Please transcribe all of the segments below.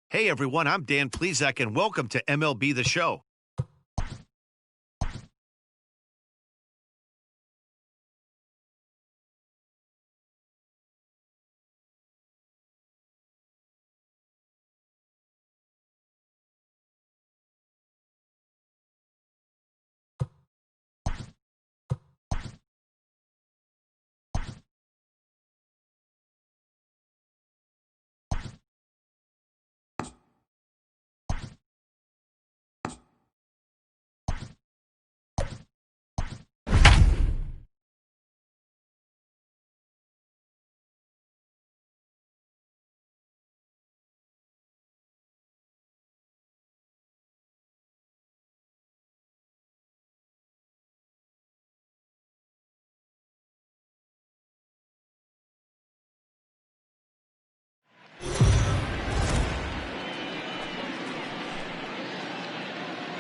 Hey everyone, I'm Dan Plezak and welcome to MLB The Show.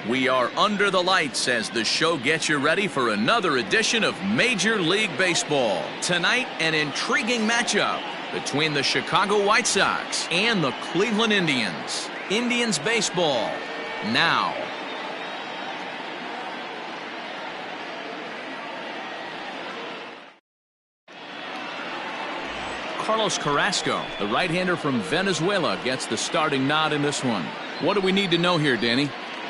We are under the lights as the show gets you ready for another edition of Major League Baseball. Tonight, an intriguing matchup between the Chicago White Sox and the Cleveland Indians. Indians baseball now. Carlos Carrasco, the right-hander from Venezuela, gets the starting nod in this one. What do we need to know here, Danny?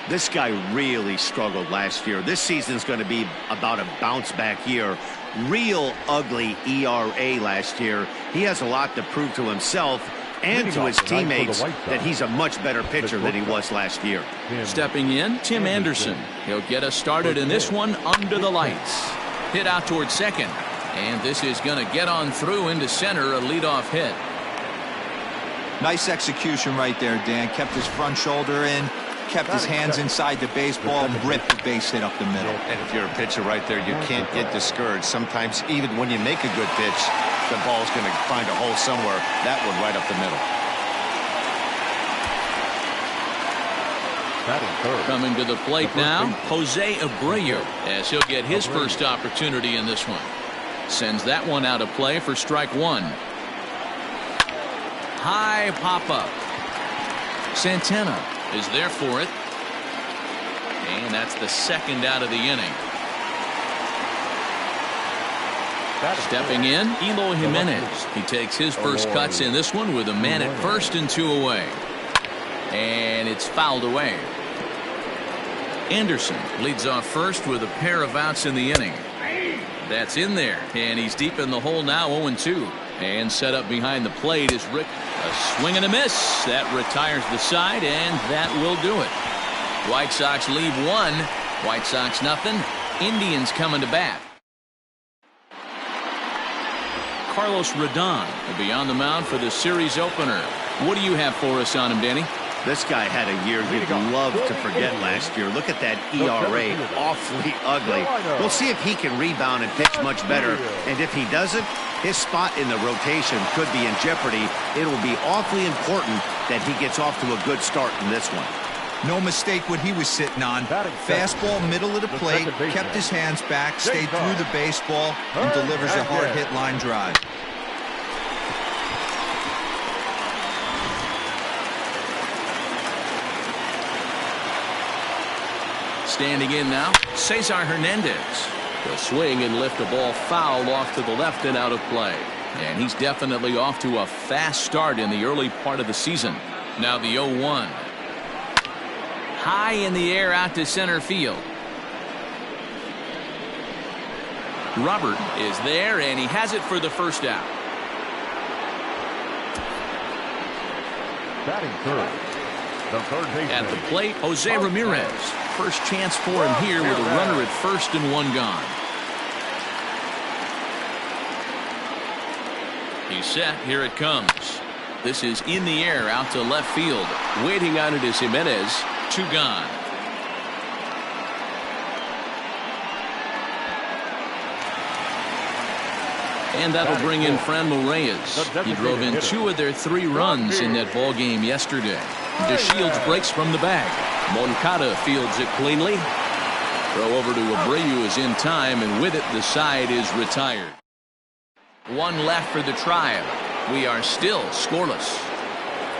This guy really struggled last year. This season's going to be about a bounce-back year. Real ugly ERA last year. He has a lot to prove to himself and to his teammates that he's a much better pitcher than he was last year. Stepping in, Tim Anderson. He'll get us started in this one under the lights. Hit out towards second. And this is going to get on through into center, a leadoff hit. Nice execution right there, Dan. Kept his front shoulder in, kept his hands inside the baseball, and ripped the base hit up the middle. And if you're a pitcher right there, you can't get discouraged. Sometimes, even when you make a good pitch, the ball's going to find a hole somewhere. That one right up the middle. Coming to the plate now, Jose Abreu, as he'll get his first opportunity in this one. Sends that one out of play for strike one. High pop-up. Santana is there for it. And that's the second out of the inning. Stepping in, Eloy Jimenez. He takes his first cuts in this one with a man at first and two away. And it's fouled away. Anderson leads off first with a pair of outs in the inning. That's in there, and he's deep in the hole now, 0-2. And set up behind the plate is Rick. A swing and a miss. That retires the side, and that will do it. White Sox leave one. White Sox nothing. Indians coming to bat. Carlos Rodon will be on the mound for the series opener. What do you have for us on him, Danny? This guy had a year you'd love to forget last year. Look at that ERA, awfully ugly. We'll see if he can rebound and pitch much better. And if he doesn't, his spot in the rotation could be in jeopardy. It'll be awfully important that he gets off to a good start in this one. No mistake what he was sitting on. Fastball, middle of the plate, kept his hands back, stayed through the baseball, and delivers a hard-hit line drive. Standing in now, Cesar Hernandez. The swing and lift a ball foul off to the left and out of play. And he's definitely off to a fast start in the early part of the season. Now the 0-1. High in the air out to center field. Robert is there, and he has it for the first out. Batting third. The third baseman. At the plate, Jose Ramirez. First chance for him here with a runner at first and one gone. He's set. Here it comes. This is in the air out to left field. Waiting on it is Jimenez. Two gone. And that'll bring in Franmil Reyes. He drove in two of their three runs in that ball game yesterday. DeShields breaks from the bag. Moncada fields it cleanly. Throw over to Abreu is in time, and with it, the side is retired. One left for the Tribe. We are still scoreless.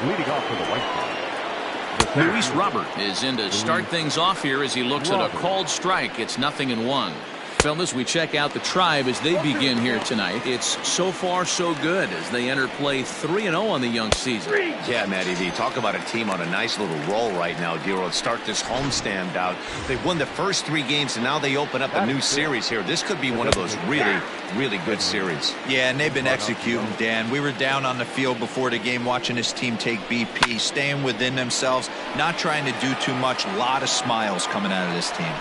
Leading off for the White Sox, Luis Robert is in to start things off here as he looks at a called strike. It's 0-1. Fellas, we check out the Tribe as they begin here tonight. It's so far so good as they enter play 3-0 on the young season. Yeah, Matty V, talk about a team on a nice little roll right now, Dero. Start this homestand out. They've won the first 3 games, and now they open up a new series here. This could be one of those really, really good series. Yeah, and they've been executing, Dan. We were down on the field before the game watching this team take BP, staying within themselves, not trying to do too much. A lot of smiles coming out of this team.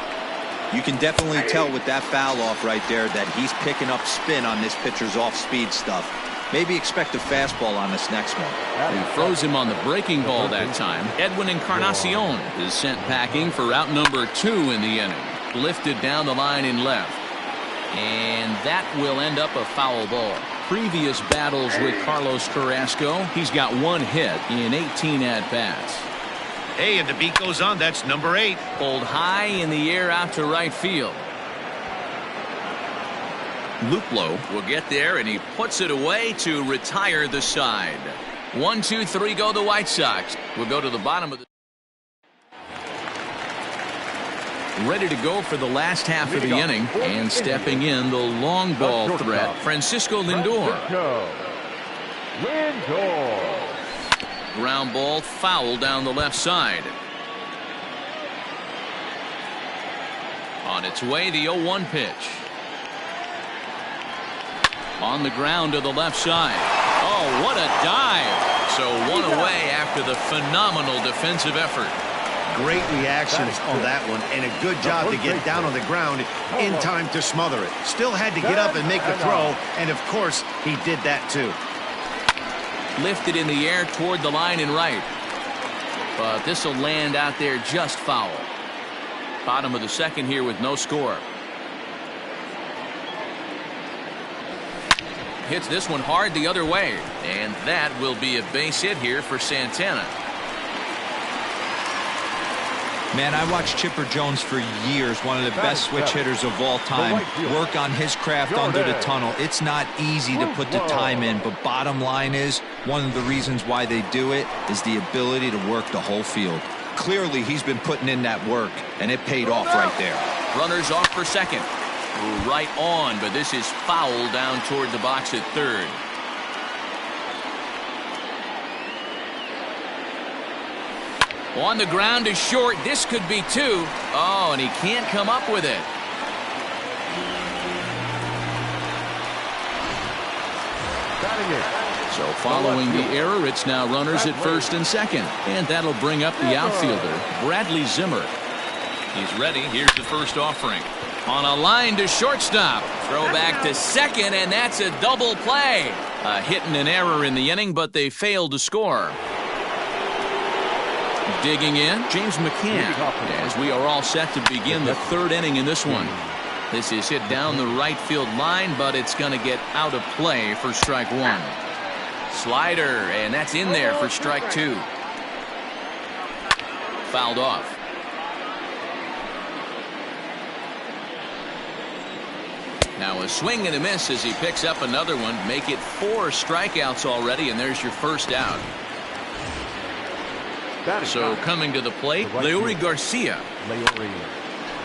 You can definitely tell with that foul off right there that he's picking up spin on this pitcher's off-speed stuff. Maybe expect a fastball on this next one. He throws him on the breaking ball that time. Edwin Encarnacion is sent packing for out number 2 in the inning. Lifted down the line in left. And that will end up a foul ball. Previous battles with Carlos Carrasco, he's got 1 hit in 18 at-bats. Hey, and the beat goes on. That's number 8. Pulled high in the air out to right field. Luplow will get there, and he puts it away to retire the side. 1, 2, 3 go the White Sox. We'll go to the bottom of the... Ready to go for the last half of the inning, and stepping in the long ball threat, Francisco Lindor. Ground ball foul down the left side. On its way, the 0-1 pitch. On the ground to the left side. Oh, what a dive. So 1 away after the phenomenal defensive effort. Great reactions on that one, and a good job to get down on the ground in time to smother it. Still had to get up and make the throw, and of course, he did that too. Lifted in the air toward the line and right. But this will land out there just foul. Bottom of the second here with no score. Hits this one hard the other way. And that will be a base hit here for Santana. Man, I watched Chipper Jones for years, one of the best switch hitters of all time. Work on his craft under the tunnel. It's not easy to put the time in, but bottom line is, one of the reasons why they do it is the ability to work the whole field. Clearly, he's been putting in that work, and it paid off right there. Runners off for second. Right on, but this is foul down toward the box at third. On the ground to short. This could be 2. Oh, and he can't come up with it. So following the error, it's now runners at first and second. And that'll bring up the outfielder, Bradley Zimmer. He's ready. Here's the first offering. On a line to shortstop. Throw back to second, and that's a double play. A hit and an error in the inning, but they failed to score. Digging in, James McCann, as we are all set to begin the 3rd inning in this one. This is hit down the right field line, but it's going to get out of play for strike 1. Slider, and that's in there for strike 2. Fouled off. Now a swing and a miss as he picks up another one. Make it 4 strikeouts already, and there's your first out. So coming to the plate, Leury Garcia.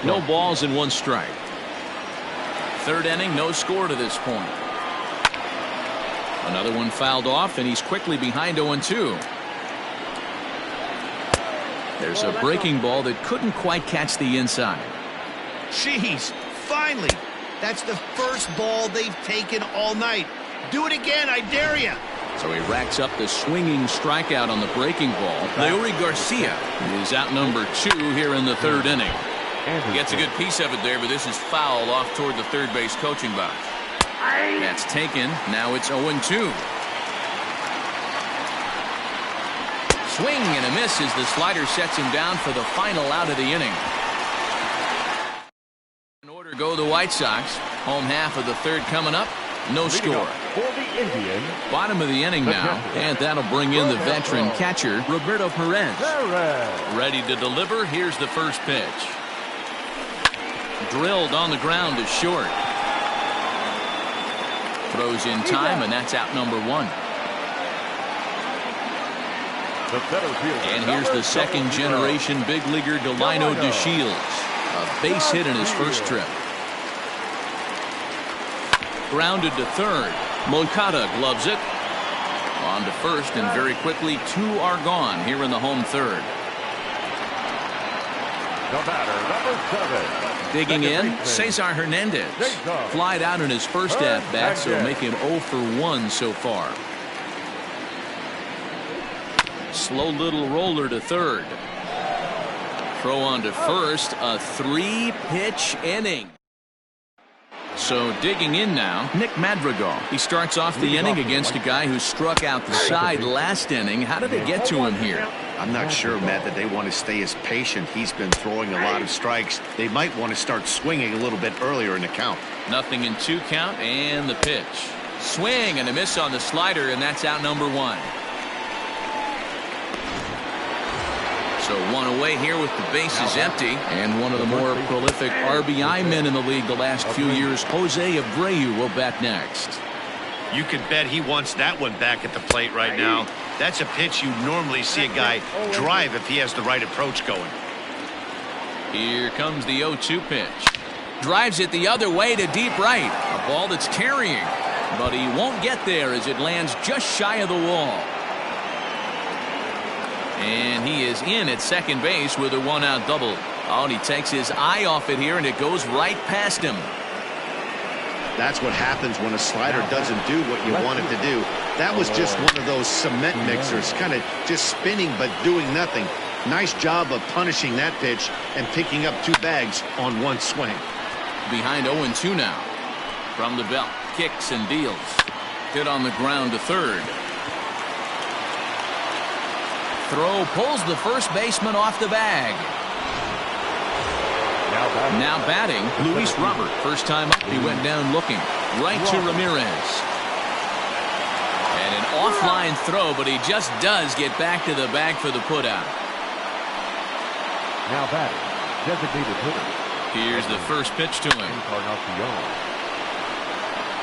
No balls and 1 strike. 3rd inning, no score to this point. Another one fouled off, and he's quickly behind 0-2. There's a breaking ball that couldn't quite catch the inside. Jeez, finally. That's the first ball they've taken all night. Do it again, I dare you. So he racks up the swinging strikeout on the breaking ball. Leury Garcia is out number 2 here in the 3rd inning. Gets a good piece of it there, but this is foul off toward the third base coaching box. That's taken. Now it's 0-2. Swing and a miss as the slider sets him down for the final out of the inning. In order go the White Sox. Home half of the 3rd coming up. No score. Bottom of the inning now, and that'll bring in the veteran catcher, Roberto Perez. Ready to deliver. Here's the first pitch. Drilled on the ground to short. Throws in time, and that's out number 1. The center fielder. And here's the second generation big leaguer Delino DeShields. A base hit in his first trip. Grounded to third. Moncada gloves it. On to first, and very quickly 2 are gone here in the home third. The batter, number 7. Digging in, Cesar Hernandez. Flied out in his first at-bat, so make him 0 for 1 so far. Slow little roller to third. Throw on to first, a 3-pitch inning. So digging in now, Nick Madrigal. He starts off the inning against a guy who struck out the side last inning. How did they get to him here? I'm not sure, Matt, that they want to stay as patient. He's been throwing a lot of strikes. They might want to start swinging a little bit earlier in the count. 0-2 count, and the pitch. Swing and a miss on the slider, and that's out number 1. So 1 away here with the bases empty. And one of the more prolific RBI men in the league the last few years, Jose Abreu, will bat next. You can bet he wants that one back at the plate right now. That's a pitch you normally see a guy drive if he has the right approach going. Here comes the 0-2 pitch. Drives it the other way to deep right. A ball that's carrying. But he won't get there as it lands just shy of the wall. And he is in at second base with a 1-out double. Oh, and he takes his eye off it here, and it goes right past him. That's what happens when a slider doesn't do what you want it to do. That was just one of those cement mixers, kind of just spinning but doing nothing. Nice job of punishing that pitch and picking up 2 bags on 1 swing. Behind 0-2 now. From the belt, kicks and deals. Hit on the ground to third. Throw pulls the first baseman off the bag. Now batting, Luis Robert. First time up, he went down looking. Right to Ramirez. And an offline throw, but he just does get back to the bag for the putout. Now batting, designated hitter. Here's the first pitch to him.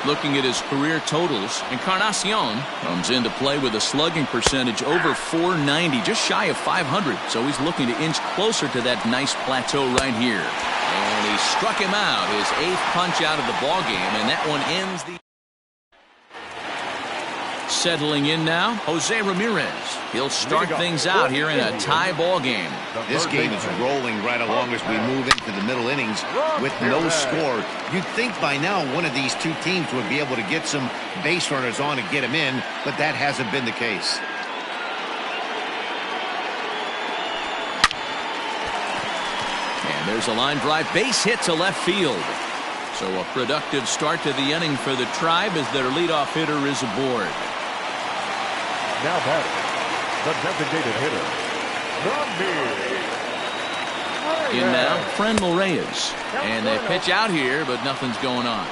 Looking at his career totals, Encarnacion comes into play with a slugging percentage over .490, just shy of .500. So he's looking to inch closer to that nice plateau right here. And he struck him out, his 8th punch out of the ball game, and that one ends the. Settling in now, Jose Ramirez. He'll start things out here in a tie ball game. This game is rolling right along as we move into the middle innings with no score. You'd think by now one of these 2 teams would be able to get some base runners on and get them in, but that hasn't been the case. And there's a line drive base hit to left field. So a productive start to the inning for the Tribe as their leadoff hitter is aboard. Now batting, the designated hitter, In now, Franmil Reyes. And they pitch out here, but nothing's going on.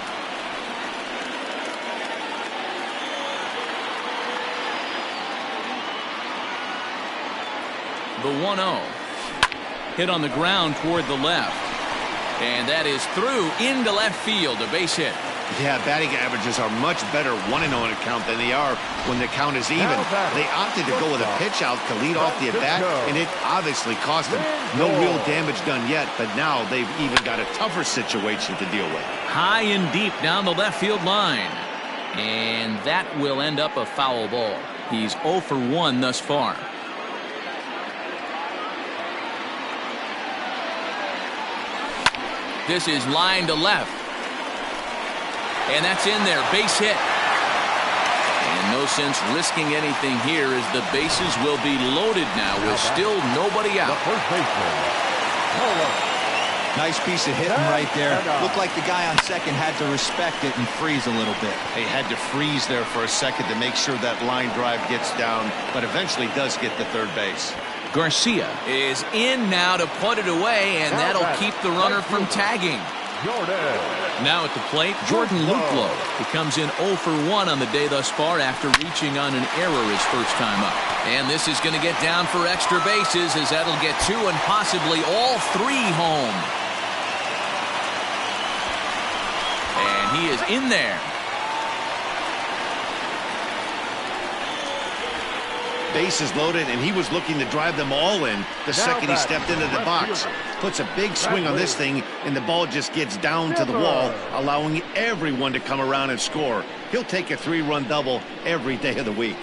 The 1-0. Hit on the ground toward the left. And that is through into left field, a base hit. Yeah, batting averages are much better 1-0 in a count than they are when the count is even. They opted to go with a pitch out to lead off the at-bat, and it obviously cost them. No real damage done yet, but now they've even got a tougher situation to deal with. High and deep down the left field line. And that will end up a foul ball. He's 0 for 1 thus far. This is line to left. And that's in there. Base hit. And no sense risking anything here as the bases will be loaded now with still nobody out. Nice piece of hitting right there. Looked like the guy on second had to respect it and freeze a little bit. They had to freeze there for a second to make sure that line drive gets down, but eventually does get to third base. Garcia is in now to put it away, and that'll keep the runner from tagging. Now at the plate, Jordan Luplow. He comes in 0 for 1 on the day thus far after reaching on an error his first time up. And this is going to get down for extra bases as that'll get 2 and possibly all 3 home. And he is in there. bases loaded, and he was looking to drive them all in the second he stepped into the box. Puts a big swing on this thing, and the ball just gets down to the wall, allowing everyone to come around and score. He'll take a 3-run double every day of the week.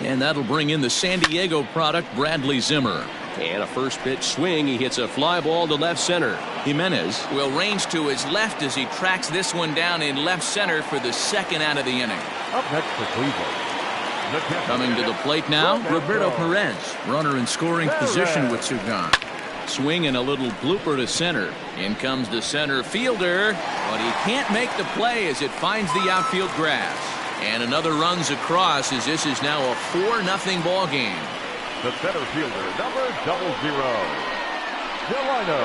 And that'll bring in the San Diego product, Bradley Zimmer. And a first pitch swing. He hits a fly ball to left center. Jimenez will range to his left as he tracks this one down in left center for the second out of the inning. Up next for Cleveland. Coming to the plate now, Roberto Perez. Runner in scoring position with two gone. Swing and a little blooper to center. In comes the center fielder, but he can't make the play as it finds the outfield grass. And another runs across as this is now a 4-0 ball game. The center fielder, number 00, Delino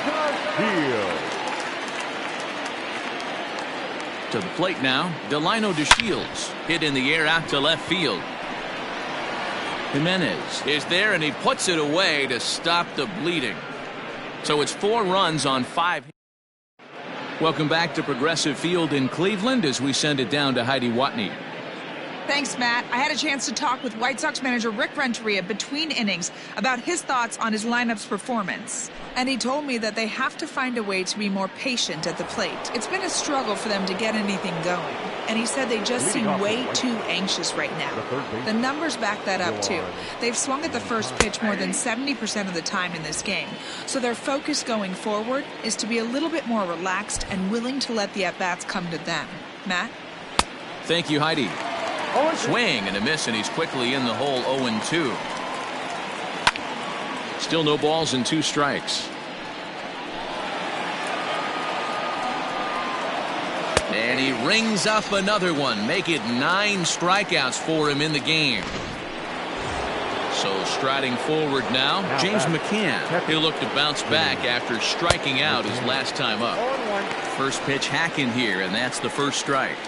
Garcia. To the plate now, Delino DeShields. Hit in the air out to left field. Jimenez is there, and he puts it away to stop the bleeding. So it's 4 runs on 5 hits. Welcome back to Progressive Field in Cleveland as we send it down to Heidi Watney. Thanks, Matt. I had a chance to talk with White Sox manager Rick Renteria between innings about his thoughts on his lineup's performance. And he told me that they have to find a way to be more patient at the plate. It's been a struggle for them to get anything going. And he said they just seem way too anxious right now. The numbers back that up, too. They've swung at the first pitch more than 70% of the time in this game. So their focus going forward is to be a little bit more relaxed and willing to let the at-bats come to them. Matt? Thank you, Heidi. Swing and a miss, and he's quickly in the hole 0-2. Still no balls and 2 strikes. And he rings up another one. Make it 9 strikeouts for him in the game. So striding forward now, James McCann. He'll look to bounce back after striking out his last time up. First pitch hack in here, and that's the first strike.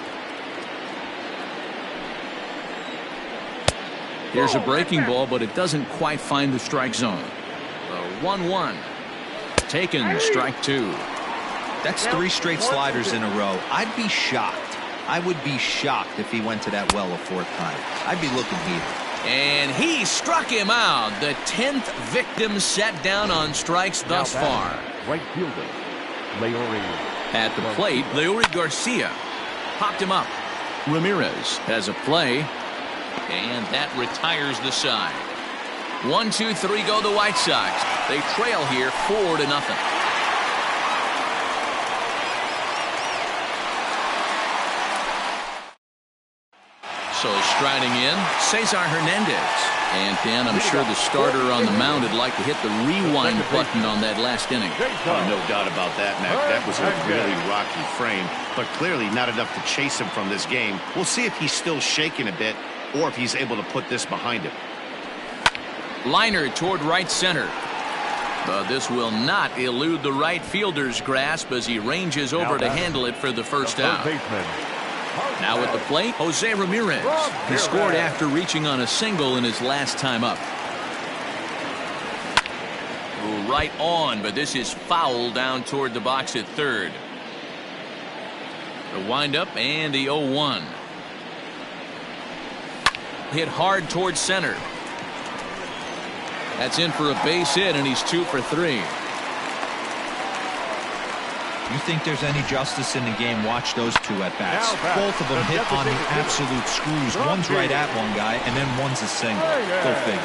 Here's a breaking ball, but it doesn't quite find the strike zone. 1-1. Taken, strike 2. That's 3 straight sliders in a row. I'd be shocked. I would be shocked if he went to that well a 4th time. I'd be looking here. And he struck him out. The 10th victim set down on strikes thus far. Right fielder, Leori. At the plate, Leori Garcia popped him up. Ramirez has a play, and that retires the side. 1-2-3 go the White Sox. They trail here 4-0. So striding in, Cesar Hernandez. And Dan, I'm sure the starter on the mound would like to hit the rewind button on that last inning. No doubt about that, Mac. That was a really rocky frame, but clearly not enough to chase him from this game. We'll see if he's still shaking a bit or if he's able to put this behind him. Liner toward right center. But this will not elude the right fielder's grasp as he ranges over to handle it for the first out. Now at the plate, Jose Ramirez. He scored after reaching on a single in his last time up. Right on, but this is foul down toward the box at third. The windup and the 0-1. Hit hard towards center. That's in for a base hit, and he's 2 for 3. You think there's any justice in the game? Watch those 2 at-bats. Both of them hit on the absolute screws. One's right at one guy, and then one's a single. Go figure.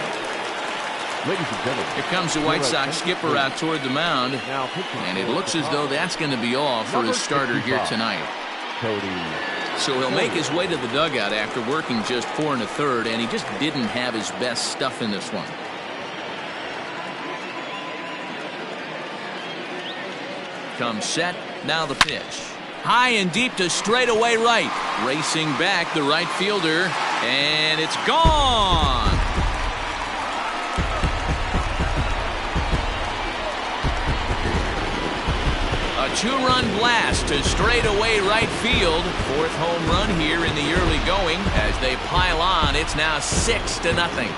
Ladies and gentlemen, Here comes the White Sox skipper out toward the mound, and it looks as though that's going to be all for his starter here tonight. So he'll make his way to the dugout after working just 4 1/3, and he just didn't have his best stuff in this one. Comes set, now the pitch. High and deep to straightaway right. Racing back the right fielder, and it's gone. A 2-run blast to straightaway right field. 4th home run here in the early going. As they pile on, it's now 6-0.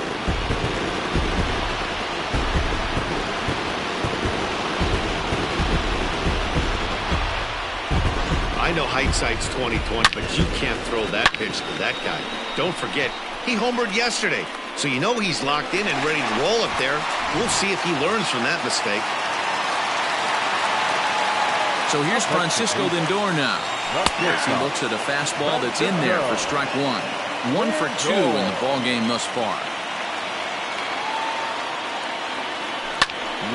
I know hindsight's 20/20, but you can't throw that pitch to that guy. Don't forget, he homered yesterday, so you know he's locked in and ready to roll up there. We'll see if he learns from that mistake. So here's Francisco Lindor now. As he looks at a fastball that's in there for strike one. 1 for 2 in the ball game thus far.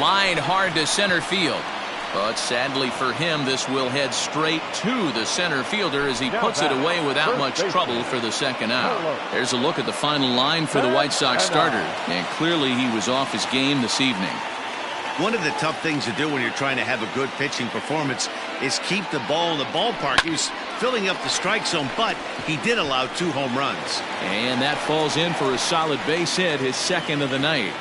Line hard to center field. But sadly for him, this will head straight to the center fielder as he puts it away without much trouble for the second out. There's a look at the final line for the White Sox starter. And clearly he was off his game this evening. One of the tough things to do when you're trying to have a good pitching performance is keep the ball in the ballpark. He was filling up the strike zone, but he did allow 2 home runs. And that falls in for a solid base hit, his second of the night.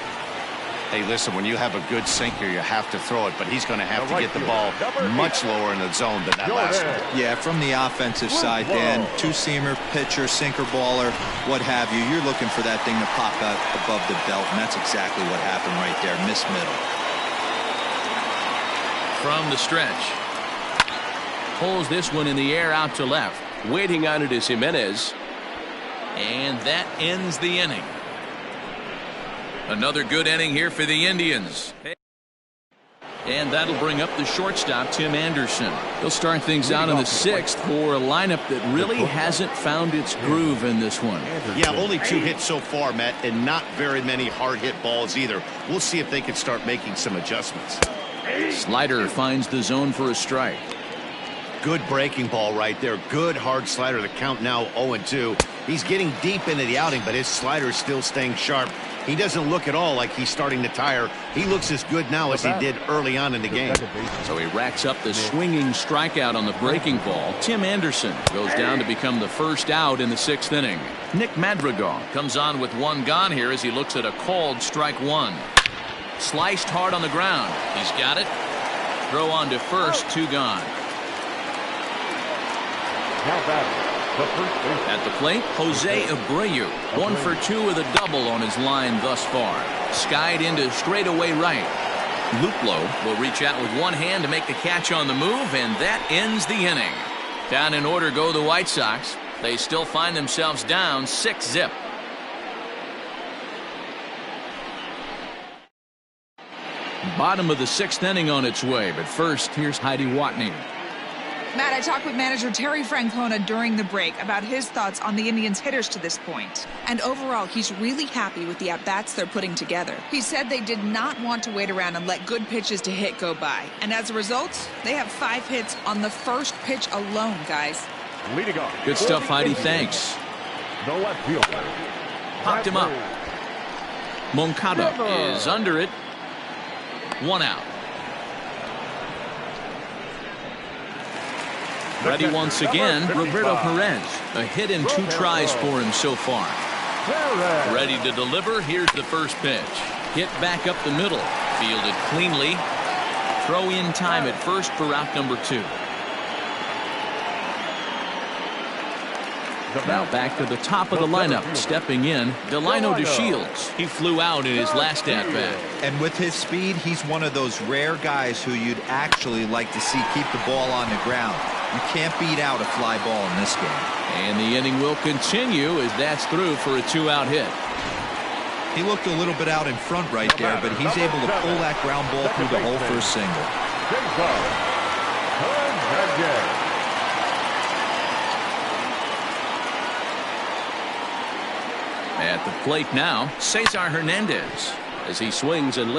Hey, listen, when you have a good sinker, you have to throw it, but he's going to have to get the ball much lower in the zone than that last one. Yeah, from the offensive side, Dan, 2-seamer, pitcher, sinker baller, what have you, you're looking for that thing to pop out above the belt, and that's exactly what happened right there. Miss middle. From the stretch. Pulls this one in the air out to left. Waiting on it is Jimenez. And that ends the inning. Another good inning here for the Indians. And that'll bring up the shortstop, Tim Anderson. He'll start things out in the 6th for a lineup that really hasn't found its groove in this one. Yeah, only 2 hits so far, Matt, and not very many hard hit balls either. We'll see if they can start making some adjustments. Slider finds the zone for a strike. Good breaking ball right there. Good hard slider. The count now 0-2. He's getting deep into the outing, but his slider is still staying sharp. He doesn't look at all like he's starting to tire. He looks as good now as he did early on in the game. So he racks up the swinging strikeout on the breaking ball. Tim Anderson goes down to become the first out in the 6th inning. Nick Madrigal comes on with 1 gone here as he looks at a called strike 1. Sliced hard on the ground. He's got it. Throw on to first, 2 gone. At the plate, Jose Abreu. 1 for 2 with a double on his line thus far. Skied into straightaway right. Luplow will reach out with 1 hand to make the catch on the move, and that ends the inning. Down in order go the White Sox. They still find themselves down 6-0. Bottom of the 6th inning on its way, but first, here's Heidi Watney. Matt, I talked with manager Terry Francona during the break about his thoughts on the Indians' hitters to this point. And overall, he's really happy with the at-bats they're putting together. He said they did not want to wait around and let good pitches to hit go by. And as a result, they have 5 hits on the first pitch alone, guys. Good stuff, Heidi. Thanks. The left fielder. Popped him up. Moncada is under it. 1 out. Ready once again, Roberto Perez. A hit in 2 tries for him so far. Ready to deliver. Here's the first pitch. Hit back up the middle. Fielded cleanly. Throw in time at first for out number 2. Now back to the top of the lineup. Stepping in, Delino DeShields. He flew out in his last at-bat. And with his speed, he's one of those rare guys who you'd actually like to see keep the ball on the ground. You can't beat out a fly ball in this game. And the inning will continue as that's through for a 2-out hit. He looked a little bit out in front right there, but he's able to pull that ground ball through the hole for a single. At the plate now, Cesar Hernandez as he swings and lifts.